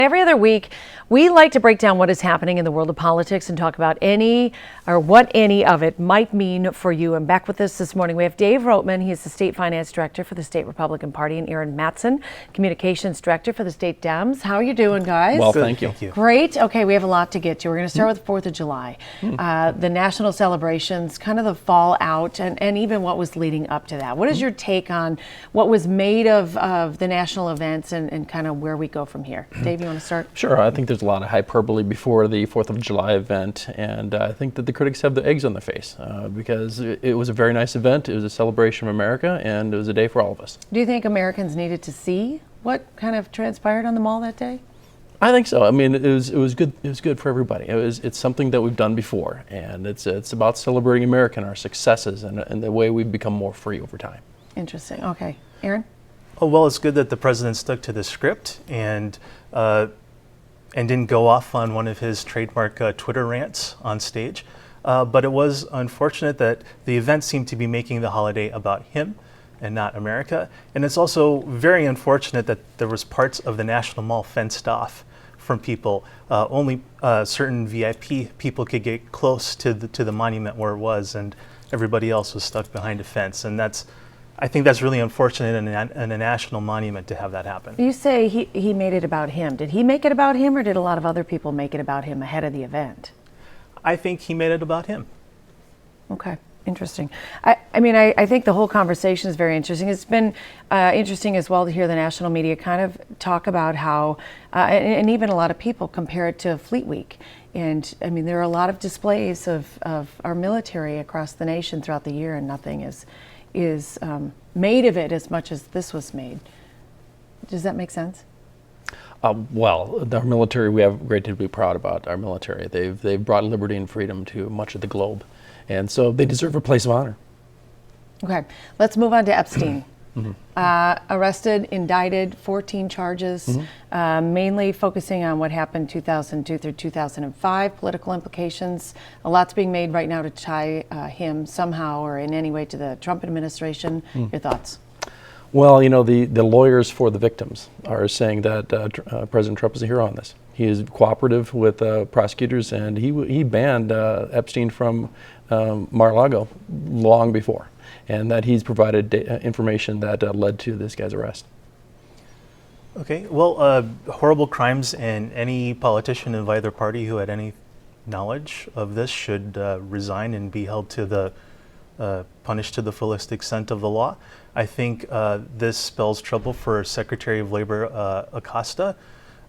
Every other week, we like to break down what is happening in the world of politics and talk about what any of it might mean for you. And back with us this morning, we have Dave Roatman. He is the State Finance Director for the State Republican Party, and Aaron Matson, Communications Director for the State Dems. How are you doing, guys? Well, thank you. Great. Okay, we have a lot to get to. We're going to start with 4th of July. The national celebrations, kind of the fallout, and even what was leading up to that. What is your take on what was made of the national events and kind of where we go from here? Dave, you want to start? Sure. I think there's a lot of hyperbole before the 4th of July event, and I think that the critics have the eggs on their face because it was a very nice event. It was a celebration of America, and it was a day for all of us. Do you think Americans needed to see what kind of transpired on the Mall that day? I think so. I mean, it was good. It was good for everybody. It's something that we've done before, and it's about celebrating America and our successes and the way we've become more free over time. Interesting. Okay, Aaron. Oh, well, it's good that the president stuck to the script and didn't go off on one of his trademark Twitter rants on stage. But it was unfortunate that the event seemed to be making the holiday about him and not America. And it's also very unfortunate that there was parts of the National Mall fenced off from people. Only certain VIP people could get close to the monument where it was, and everybody else was stuck behind a fence. And I think that's really unfortunate in a national monument to have that happen. You say he made it about him. Did he make it about him, or did a lot of other people make it about him ahead of the event? I think he made it about him. Okay, interesting. I think the whole conversation is very interesting. It's been interesting as well to hear the national media kind of talk about how, and even a lot of people compare it to Fleet Week. And I mean, there are a lot of displays of our military across the nation throughout the year, and nothing is made of it as much as this was made. Does that make sense? Well, our military, we have great to be proud about our military. They've brought liberty and freedom to much of the globe, and so they deserve a place of honor. Okay, let's move on to Epstein. Arrested, indicted, 14 charges, mainly focusing on what happened 2002 through 2005, political implications. A lot's being made right now to tie him somehow or in any way to the Trump administration. Your thoughts? Well, you know, the lawyers for the victims are saying that President Trump is a hero on this. He is cooperative with prosecutors, and he banned Epstein from Mar-a-Lago long before, and that he's provided information that led to this guy's arrest. Okay, well, horrible crimes, and any politician of either party who had any knowledge of this should resign and be held to the punished to the fullest extent of the law. I think this spells trouble for Secretary of Labor Acosta,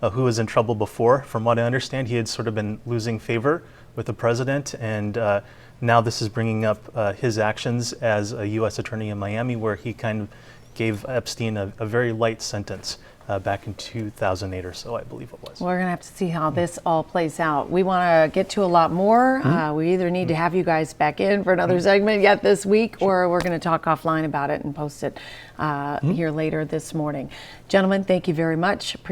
who was in trouble before. From what I understand, he had sort of been losing favor with the president, and now this is bringing up his actions as a U.S. attorney in Miami, where he kind of gave Epstein a very light sentence back in 2008 or so, I believe it was. We're going to have to see how this all plays out. We want to get to a lot more. We either need to have you guys back in for another segment yet this week, or we're going to talk offline about it and post it here later this morning. Gentlemen, thank you very much.